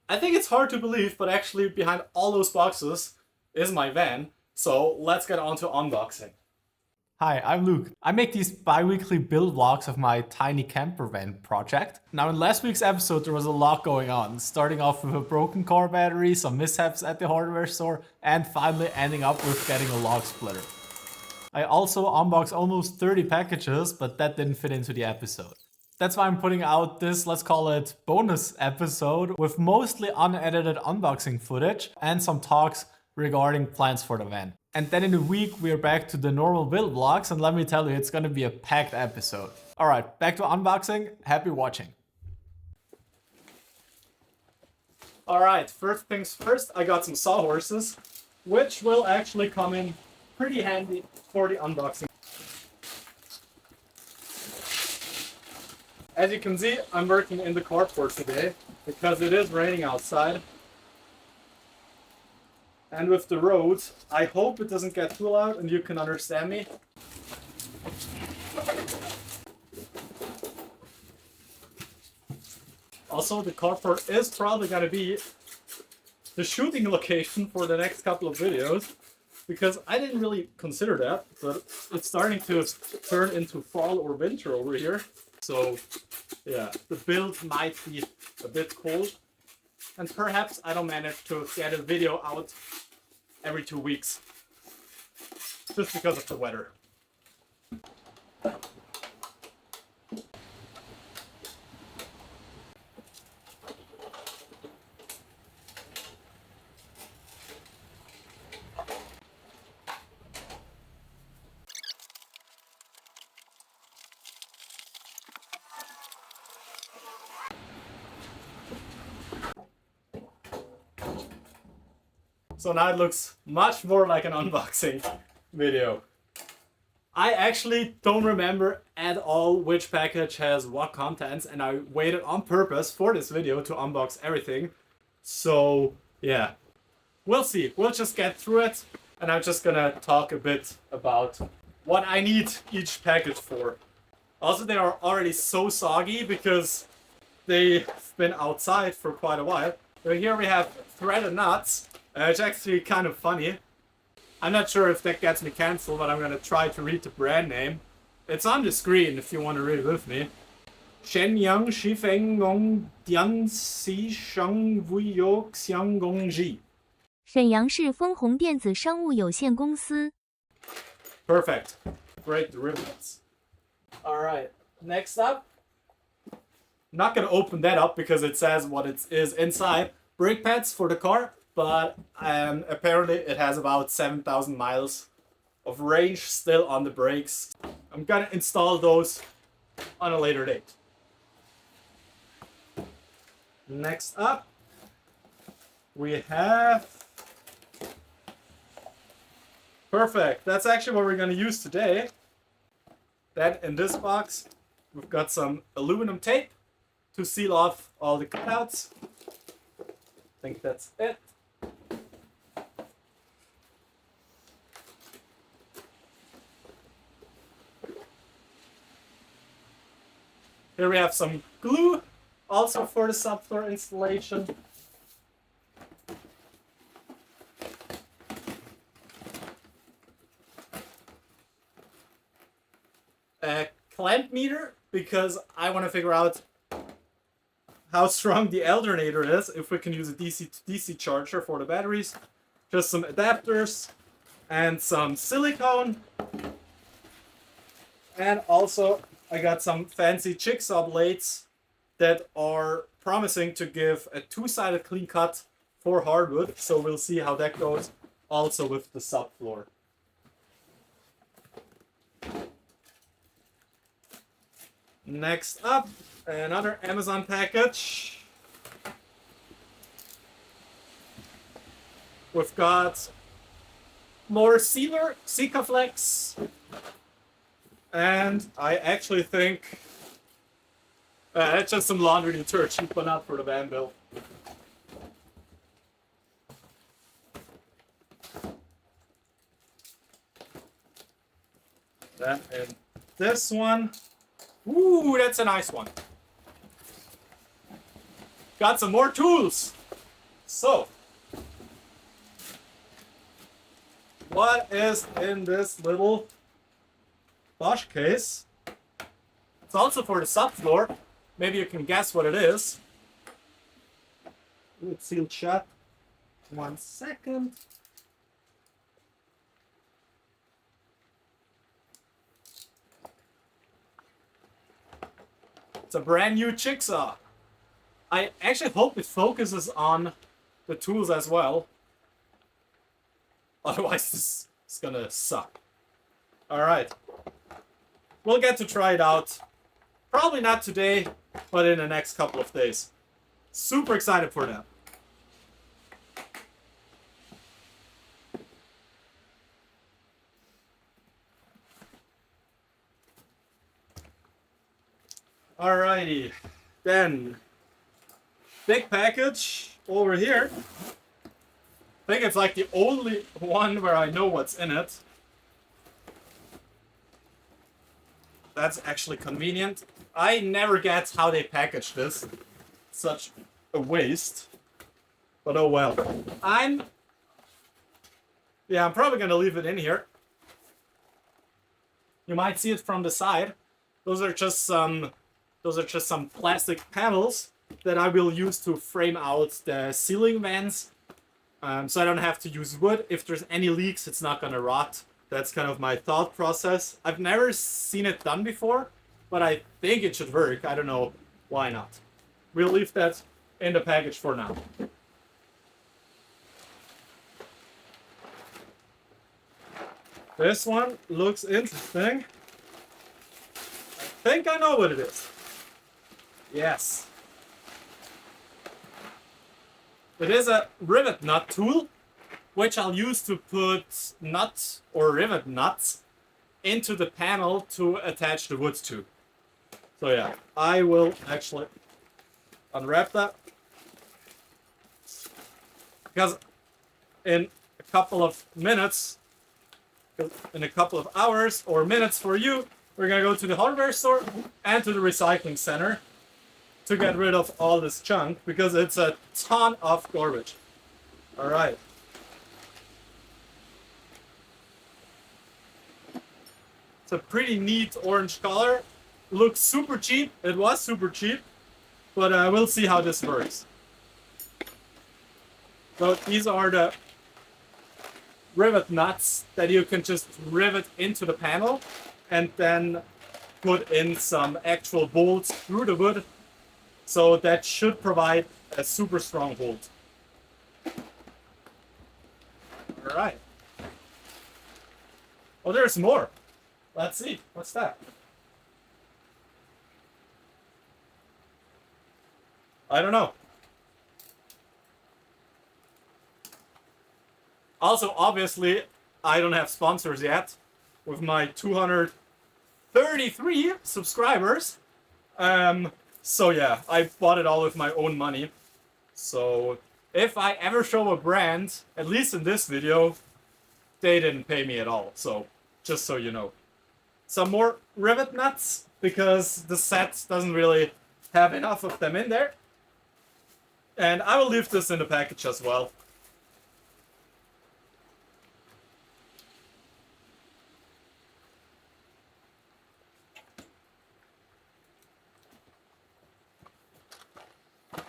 I think it's hard to believe, but actually behind all those boxes is my van. So let's get on to unboxing. Hi, I'm Luke. I make these bi-weekly build vlogs of my tiny camper van project. Now in last week's episode there was a lot going on, starting off with a broken car battery, some mishaps at the hardware store, and finally ending up with getting a log splitter. I also unboxed almost 30 packages, but that didn't fit into the episode. That's why I'm putting out this, let's call it, bonus episode with mostly unedited unboxing footage and some talks regarding plans for the van. And then in a week we're back to the normal build vlogs, and let me tell you, it's gonna be a packed episode. Alright, back to unboxing, happy watching. Alright, first things first, I got some sawhorses, which will actually come in pretty handy for the unboxing. As you can see, I'm working in the carport today because it is raining outside. And with the roads, I hope it doesn't get too loud and you can understand me. Also, the carport is probably going to be the shooting location for the next couple of videos, because I didn't really consider that, but it's starting to turn into fall or winter over here. So yeah, the build might be a bit cold, and perhaps I don't manage to get a video out every 2 weeks just because of the weather. So now it looks much more like an unboxing video. I actually don't remember at all which package has what contents, and I waited on purpose for this video to unbox everything. So yeah, we'll see. We'll just get through it, and I'm just gonna talk a bit about what I need each package for. Also, they are already so soggy because they've been outside for quite a while. So here we have threaded nuts. It's actually kind of funny. I'm not sure if that gets me cancelled, but I'm gonna try to read the brand name. It's on the screen if you want to read it with me. Shenyang Shifeng Gong Dian Si Sheng Vuyo Xiang Gong Ji. 沈阳市丰宏电子商务有限公司。 Perfect. Great derivatives. Alright, next up. I'm not gonna open that up because it says what it is inside. Brake pads for the car. But apparently it has about 7,000 miles of range still on the brakes. I'm gonna install those on a later date. Next up, we have... Perfect, that's actually what we're gonna use today. Then in this box, we've got some aluminum tape to seal off all the cutouts. I think that's it. Here we have some glue, also for the subfloor installation. A clamp meter, because I want to figure out how strong the alternator is, if we can use a DC to DC charger for the batteries. Just some adapters and some silicone. And also I got some fancy jigsaw blades that are promising to give a two-sided clean cut for hardwood, so we'll see how that goes also with the subfloor. Next up, another Amazon package. We've got more sealer, Sikaflex. And I actually think it's just some laundry detergent, but not for the van build. Then in this one, ooh, that's a nice one. Got some more tools. So, what is in this little Bosch case? It's also for the subfloor. Maybe you can guess what it is. It's sealed shut. 1 second. It's a brand new jigsaw. I actually hope it focuses on the tools as well. Otherwise this is gonna suck. Alright. We'll get to try it out. Probably not today, but in the next couple of days. Super excited for that. Alrighty, then big package over here. I think it's like the only one where I know what's in it. That's actually convenient. I never get how they package this. Such a waste. But oh well. I'm probably gonna leave it in here. You might see it from the side. Those are just some plastic panels that I will use to frame out the ceiling vents. So I don't have to use wood. If there's any leaks, it's not gonna rot. That's kind of my thought process. I've never seen it done before, but I think it should work. I don't know why not. We'll leave that in the package for now. This one looks interesting. I think I know what it is. Yes. It is a rivet nut tool, which I'll use to put nuts or rivet nuts into the panel to attach the wood to. So yeah, I will actually unwrap that. Because in a couple of minutes, in a couple of hours or minutes for you, we're gonna go to the hardware store and to the recycling center to get rid of all this junk, because it's a ton of garbage. All right. It's a pretty neat orange color. Looks super cheap. It was super cheap, but we'll see how this works. So these are the rivet nuts that you can just rivet into the panel and then put in some actual bolts through the wood. So that should provide a super strong hold. All right. Oh, there's more. Let's see. What's that? I don't know. Also, obviously, I don't have sponsors yet with my 233 subscribers. So yeah, I bought it all with my own money. So if I ever show a brand, at least in this video, they didn't pay me at all. So just so you know. Some more rivet nuts, because the set doesn't really have enough of them in there. And I will leave this in the package as well.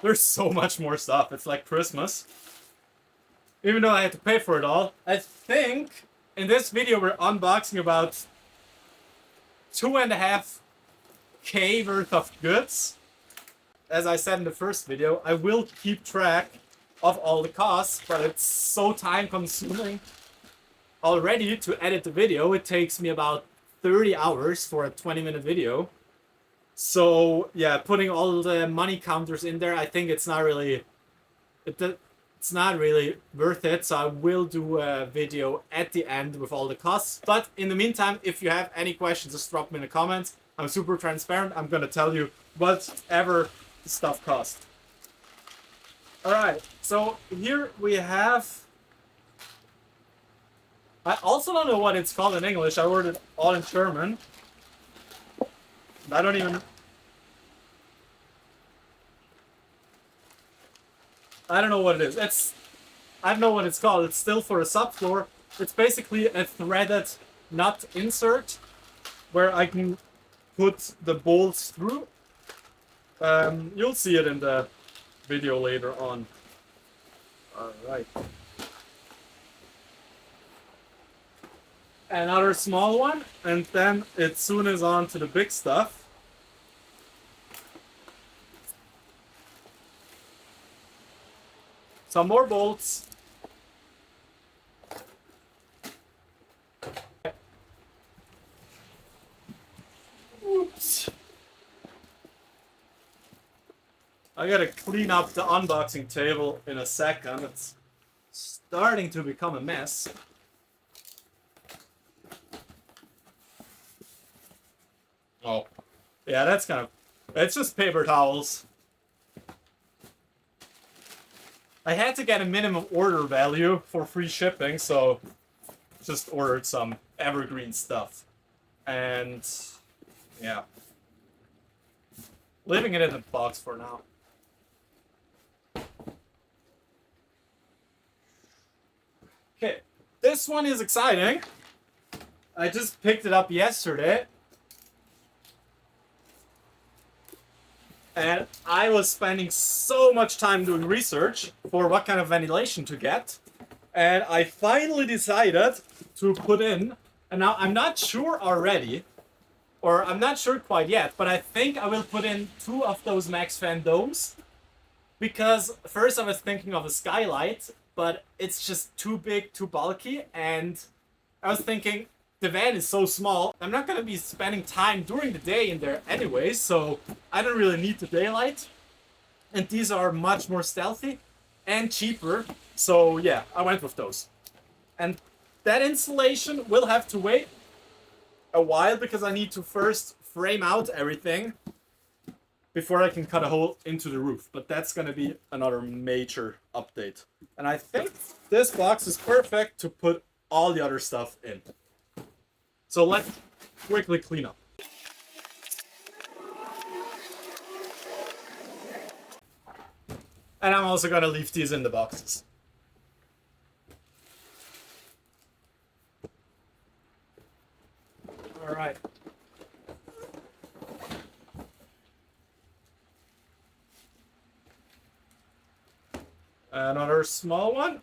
There's so much more stuff. It's like Christmas. Even though I had to pay for it all. I think in this video we're unboxing about 2.5K worth of goods. As I said in the first video, I will keep track of all the costs, but it's so time consuming already to edit the video. It takes me about 30 hours for a 20-minute video. So yeah, putting all the money counters in there, I think it's not really worth it. So I will do a video at the end with all the costs. But in the meantime, if you have any questions, just drop them in the comments. I'm super transparent. I'm gonna tell you whatever the stuff costs. All right, so here we have. I also don't know what it's called in English. I ordered it all in German. I don't even... I don't know what it is. I don't know what it's called. It's still for a subfloor. It's basically a threaded nut insert where I can put the bolts through. You'll see it in the video later on. Alright. Another small one, and then it soon is on to the big stuff. Some more bolts. Oops. I gotta clean up the unboxing table in a second. It's starting to become a mess. Oh. Yeah, that's kind of... It's just paper towels. I had to get a minimum order value for free shipping, so just ordered some evergreen stuff. And yeah. Leaving it in the box for now. Okay, this one is exciting. I just picked it up yesterday. And I was spending so much time doing research for what kind of ventilation to get. And I finally decided to put in, and now I'm not sure already, or I'm not sure quite yet, but I think I will put in 2 of those MaxxFan domes. Because first I was thinking of a skylight, but it's just too big, too bulky, and I was thinking, the van is so small, I'm not going to be spending time during the day in there anyway, so I don't really need the daylight. And these are much more stealthy and cheaper, so yeah, I went with those. And that installation will have to wait a while because I need to first frame out everything before I can cut a hole into the roof. But that's going to be another major update. And I think this box is perfect to put all the other stuff in. So let's quickly clean up. And I'm also gonna leave these in the boxes. All right. Another small one.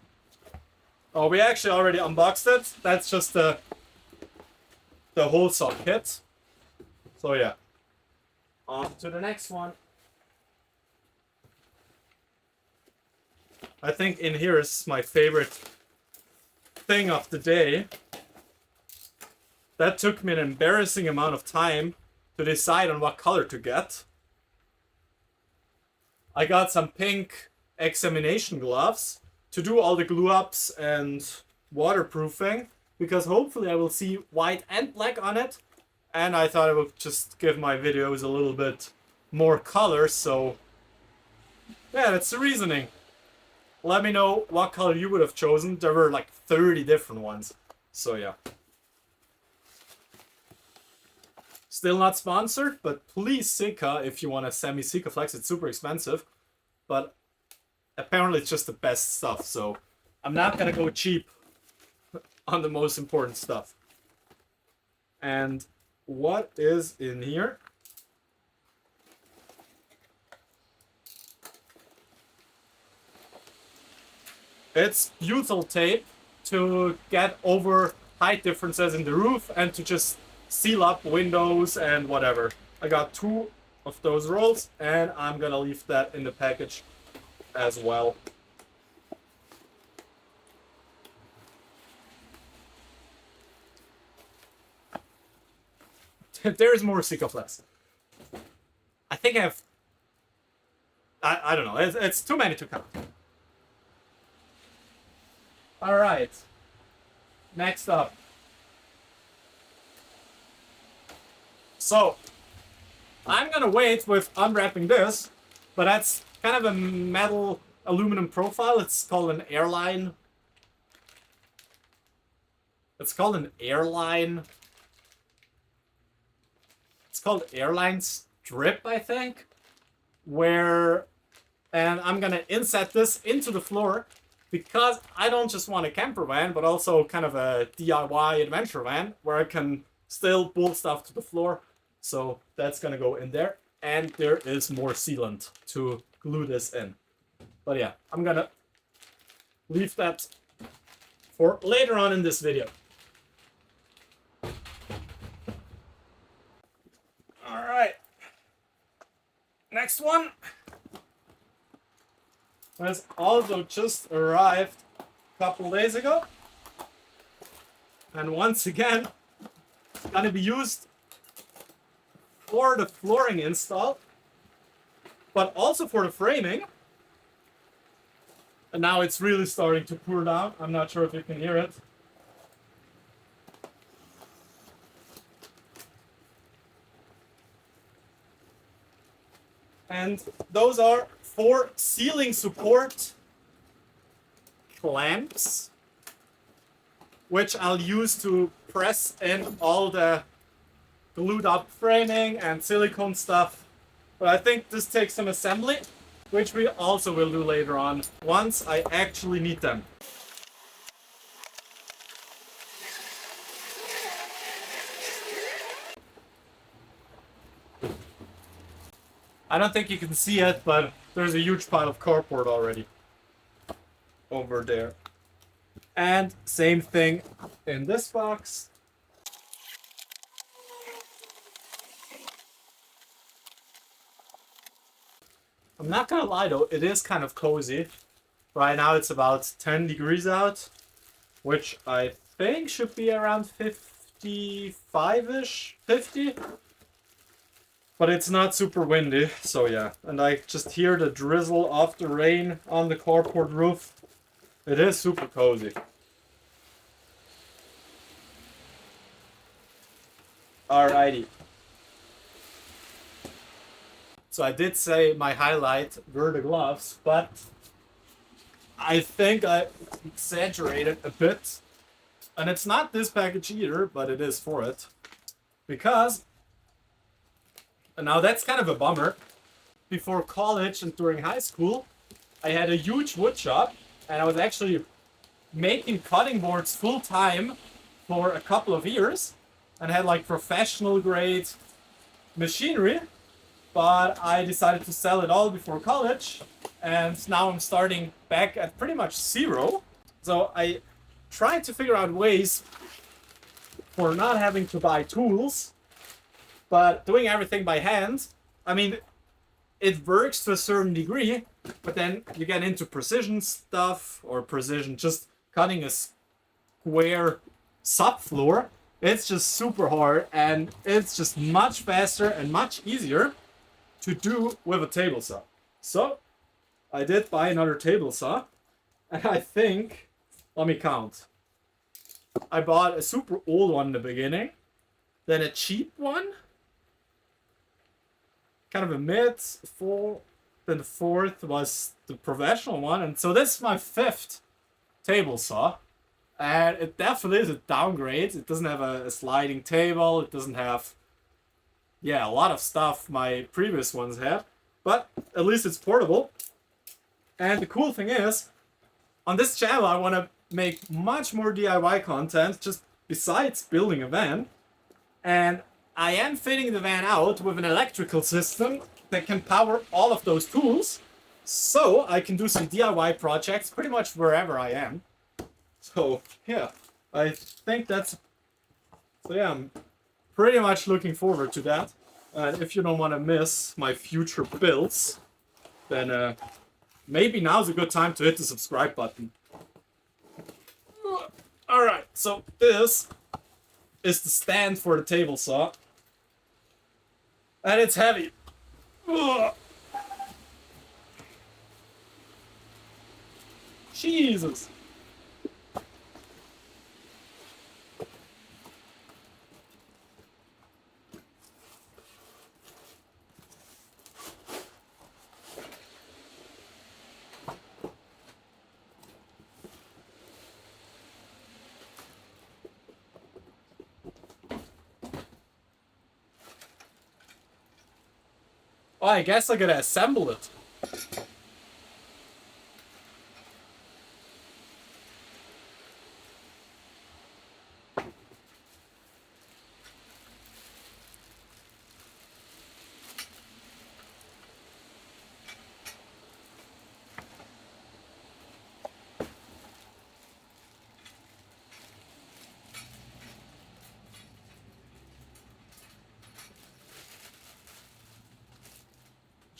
Oh, we actually already unboxed it. That's just the whole sock kit. So yeah, on to the next one. I think in here is my favorite thing of the day. That took me an embarrassing amount of time to decide on what color to get. I got some pink examination gloves to do all the glue ups and waterproofing, because hopefully I will see white and black on it, and I thought I would just give my videos a little bit more color, so yeah, that's the reasoning. Let me know what color you would have chosen. There were like 30 different ones, so yeah. Still not sponsored, but please Sika if you want to send me Sikaflex. It's super expensive, but apparently it's just the best stuff, so I'm not gonna go cheap on the most important stuff. And what is in here? It's butyl tape to get over height differences in the roof and to just seal up windows and whatever. I got 2 of those rolls and I'm gonna leave that in the package as well. There's more Sikaflex. I think I don't know. It's too many to count. All right. Next up. So, I'm gonna wait with unwrapping this, but that's kind of a metal aluminum profile. It's called an airline. It's called an airline. It's called airline strip, I think, where And I'm gonna inset this into the floor because I don't just want a camper van, but also kind of a DIY adventure van where I can still bolt stuff to the floor. So that's gonna go in there. And there is more sealant to glue this in. But yeah, I'm gonna leave that for later on in this video. Alright. Next one has also just arrived a couple days ago. And once again, it's gonna be used for the flooring install, but also for the framing. And now it's really starting to pour down. I'm not sure if you can hear it. And those are 4 ceiling support clamps, which I'll use to press in all the glued up framing and silicone stuff. But I think this takes some assembly, which we also will do later on once I actually need them. I don't think you can see it, but there's a huge pile of cardboard already over there. And same thing in this box. I'm not gonna lie though, it is kind of cozy. Right now it's about 10 degrees out, which I think should be around 55-ish, 50. But it's not super windy, so yeah. And I just hear the drizzle of the rain on the carport roof. It is super cozy. Alrighty. So I did say my highlight were the gloves, but I think I exaggerated a bit. And it's not this package either, but it is for it. Because, and now that's kind of a bummer. Before college and during high school, I had a huge wood shop, and I was actually making cutting boards full time for a couple of years, and had like professional grade machinery. But I decided to sell it all before college, and now I'm starting back at pretty much zero. So I tried to figure out ways for not having to buy tools, but doing everything by hand. I mean, it works to a certain degree, but then you get into precision stuff, or precision just cutting a square subfloor. It's just super hard, and it's just much faster and much easier to do with a table saw. So I did buy another table saw, and I think, let me count. I bought a super old one in the beginning, then a cheap one, kind of a mid, then the 4th was the professional one, and so this is my 5th table saw. And it definitely is a downgrade. It doesn't have a sliding table, it doesn't have, yeah, a lot of stuff my previous ones had, but at least it's portable. And the cool thing is, on this channel I want to make much more DIY content just besides building a van. And I am fitting the van out with an electrical system that can power all of those tools, so I can do some DIY projects pretty much wherever I am. So yeah, I think that's, so yeah, I'm pretty much looking forward to that. And if you don't want to miss my future builds, then maybe now's a good time to hit the subscribe button. Alright, so this is the stand for the table saw. And it's heavy. Jesus. Oh, I guess I gotta assemble it.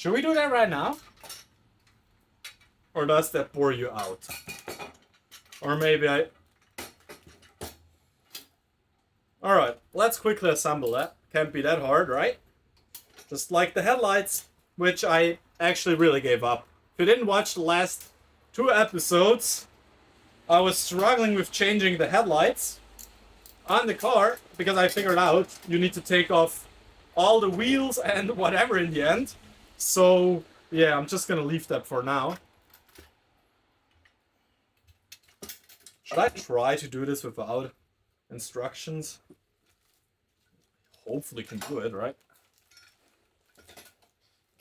Should we do that right now? Or does that bore you out? Or maybe I... Alright, let's quickly assemble that. Can't be that hard, right? Just like the headlights, which I actually really gave up. If you didn't watch the last 2 episodes, I was struggling with changing the headlights on the car because I figured out you need to take off all the wheels and whatever in the end. So, yeah, I'm just gonna leave that for now. Should I try to do this without instructions? Hopefully can do it, right?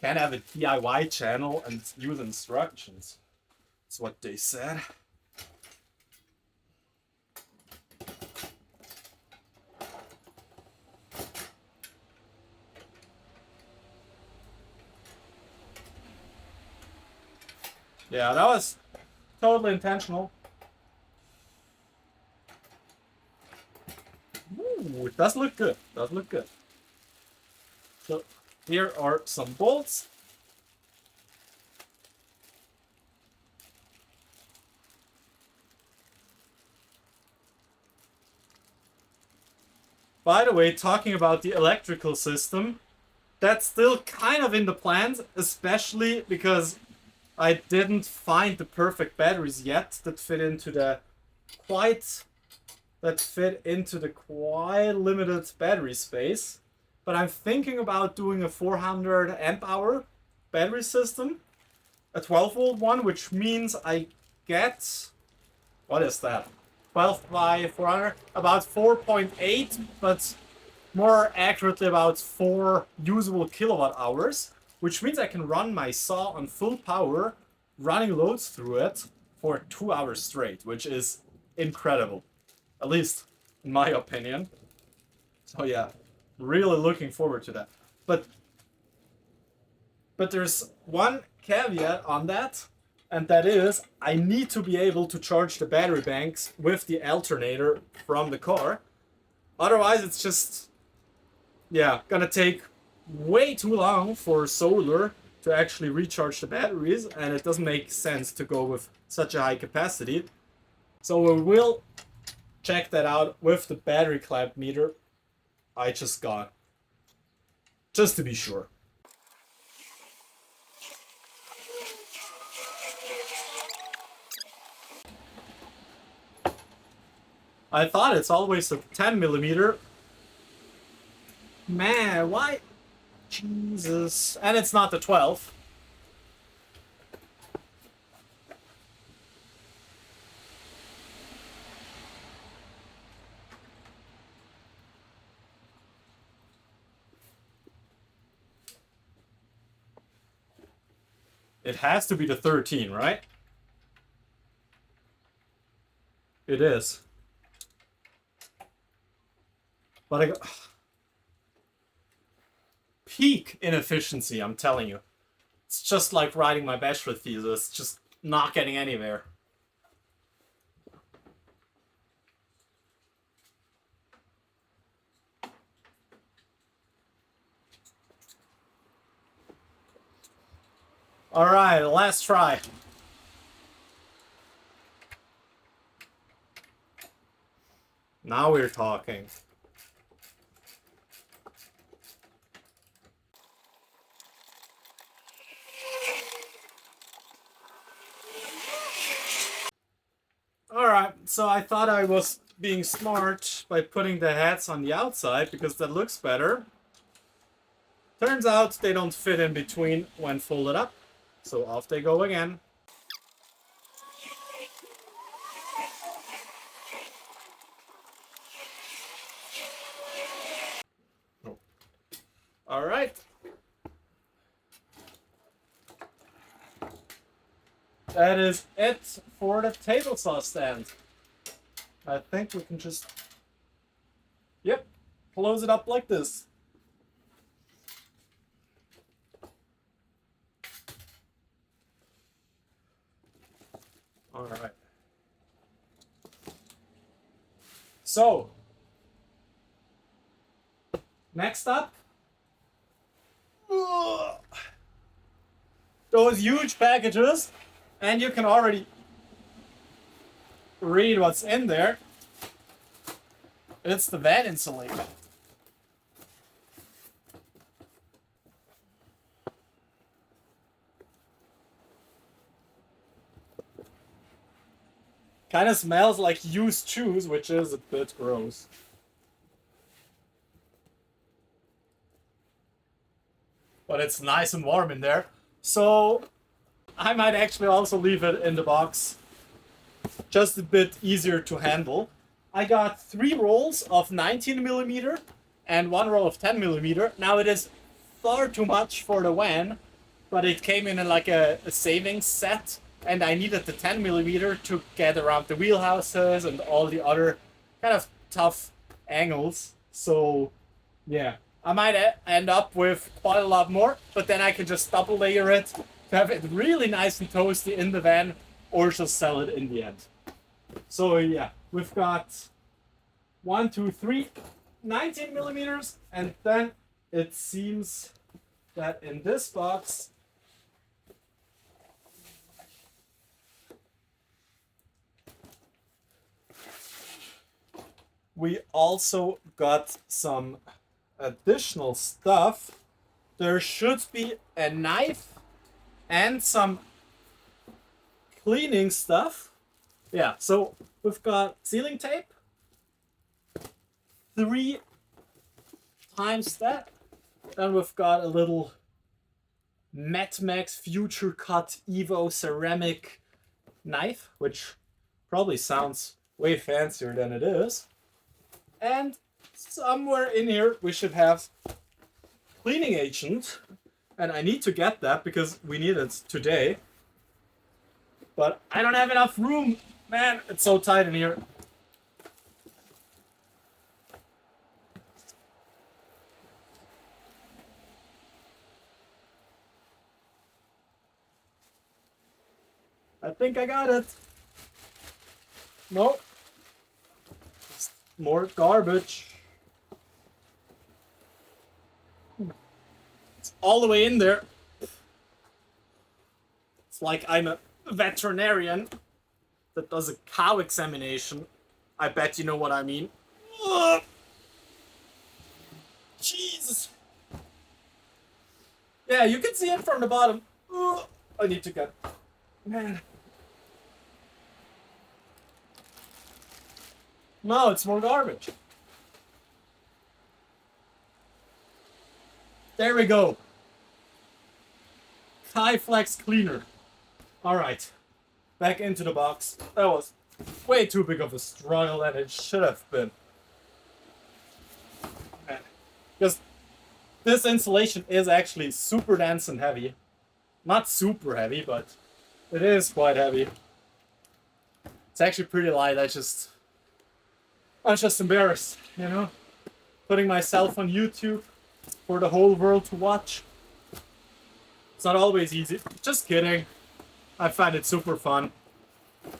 Can't have a DIY channel and use instructions. That's what they said. Yeah, that was totally intentional. Ooh, it does look good. Does look good. So here are some bolts. By the way, talking about the electrical system, that's still kind of in the plans, especially because I didn't find the perfect batteries yet that fit into the quite limited battery space. But I'm thinking about doing a 400 amp hour battery system, a 12 volt one, which means I get, what is that? 12 by 400, about 4.8, but more accurately about 4 usable kilowatt hours, which means I can run my saw on full power, running loads through it for 2 hours straight, which is incredible, at least in my opinion. So yeah, really looking forward to that. But there's one caveat on that, and that is I need to be able to charge the battery banks with the alternator from the car. Otherwise, it's just, yeah, gonna take way too long for solar to actually recharge the batteries, and it doesn't make sense to go with such a high capacity. So we will check that out with the battery clamp meter I just got, just to be sure. I thought it's always a 10 millimeter. Man, why? Jesus. And it's not the 12. It has to be the 13, right? It is. But I go... Peak inefficiency, I'm telling you. It's just like writing my bachelor thesis, just not getting anywhere. Alright, last try. Now we're talking. Alright, so I thought I was being smart by putting the hats on the outside because that looks better. Turns out they don't fit in between when folded up, so off they go again. Alright. That is it for the table saw stand. I think we can just, yep, close it up like this. Alright. So, next up, those huge packages, and you can already read what's in there. It's the van insulator. Kind of smells like used shoes, which is a bit gross. But it's nice and warm in there. So I might actually also leave it in the box. Just a bit easier to handle. I got 3 rolls of 19mm and 1 roll of 10mm. Now it is far too much for the van, but it came in like a savings set, and I needed the 10mm to get around the wheelhouses and all the other kind of tough angles. So yeah, I might end up with quite a lot more, but then I can just double layer it to have it really nice and toasty in the van, or just sell it in the end. So yeah, we've got 1, 2, 3, 19mm, and then it seems that in this box we also got some additional stuff. There should be a knife and some cleaning stuff. Yeah, so we've got sealing tape, 3 times that, and we've got a little Matmax Future Cut Evo ceramic knife, which probably sounds way fancier than it is. And somewhere in here we should have cleaning agent, and I need to get that because we need it today. But I don't have enough room, man. It's so tight in here. I think I got it. Nope. More garbage. It's all the way in there. It's like I'm a veterinarian that does a cow examination. I bet you know what I mean. Ugh. Jesus. Yeah, you can see it from the bottom. Ugh. I need to get... Man. No, it's more garbage. There we go. Kyflex cleaner. Alright. Back into the box. That was way too big of a struggle than it should have been. Because this insulation is actually super dense and heavy. Not super heavy, but it is quite heavy. It's actually pretty light. I'm just embarrassed, you know? Putting myself on YouTube for the whole world to watch. It's not always easy. Just kidding. I find it super fun.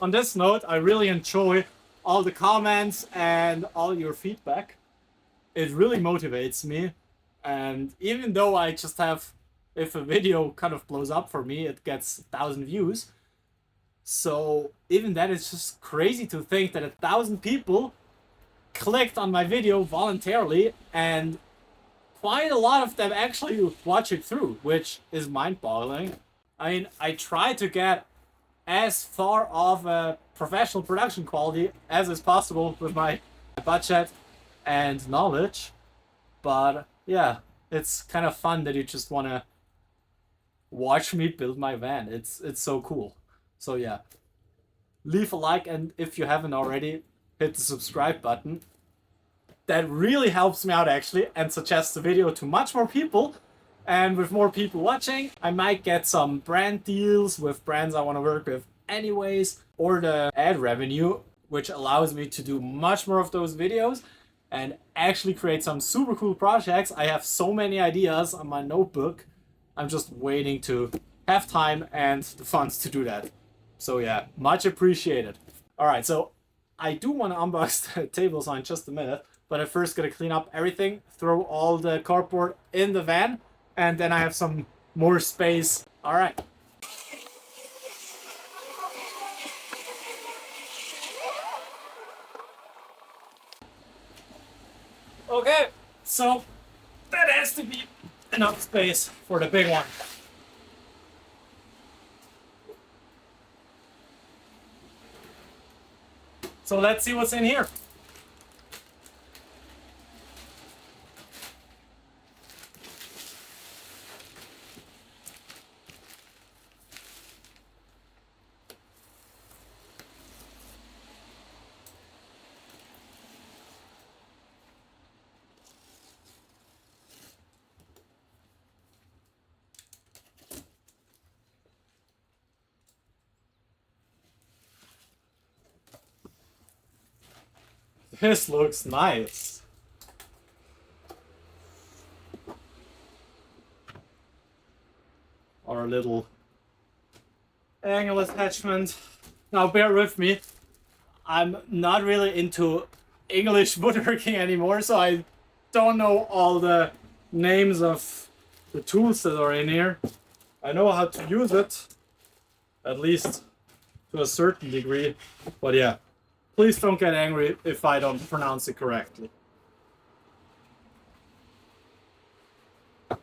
On this note, I really enjoy all the comments and all your feedback. It really motivates me. And even though I just have, if a video kind of blows up for me, it gets 1,000 views. So even that is just crazy to think that 1,000 people clicked on my video voluntarily, and quite a lot of them actually watch it through, which is mind-boggling. I mean, I try to get as far of a professional production quality as is possible with my budget and knowledge, but yeah, it's kind of fun that you just want to watch me build my van. It's so cool. So yeah, leave a like, and if you haven't already, hit the subscribe button. That really helps me out actually, and suggests the video to much more people. And with more people watching, I might get some brand deals with brands I want to work with anyways, or the ad revenue, which allows me to do much more of those videos and actually create some super cool projects. I have so many ideas on my notebook. I'm just waiting to have time and the funds to do that. So yeah, much appreciated. Alright, so I do want to unbox the tables in just a minute, but I'm first going to clean up everything, throw all the cardboard in the van, and then I have some more space. Alright. Okay, so that has to be enough space for the big one. So let's see what's in here. This looks nice. Our little angle attachment. Now bear with me. I'm not really into English woodworking anymore, so I don't know all the names of the tools that are in here. I know how to use it, at least to a certain degree, but yeah. Please don't get angry if I don't pronounce it correctly. I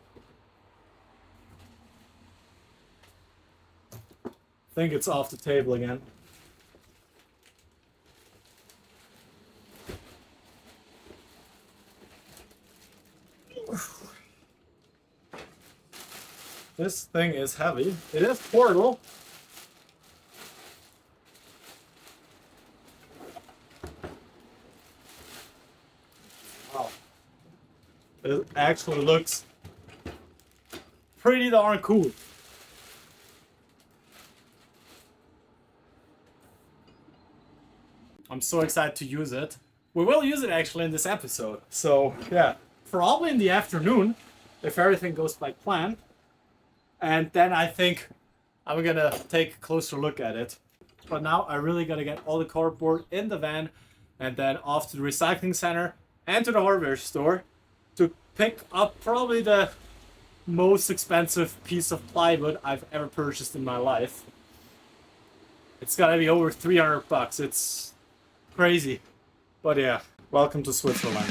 think it's off the table again. This thing is heavy. It is portable. It actually looks pretty darn cool. I'm so excited to use it. We will use it actually in this episode. So yeah, probably in the afternoon, if everything goes by plan. And then I think I'm gonna take a closer look at it. But now I really gotta get all the cardboard in the van and then off to the recycling center and to the hardware store to pick up probably the most expensive piece of plywood I've ever purchased in my life. It's gotta be over $300. It's crazy. But yeah, welcome to Switzerland.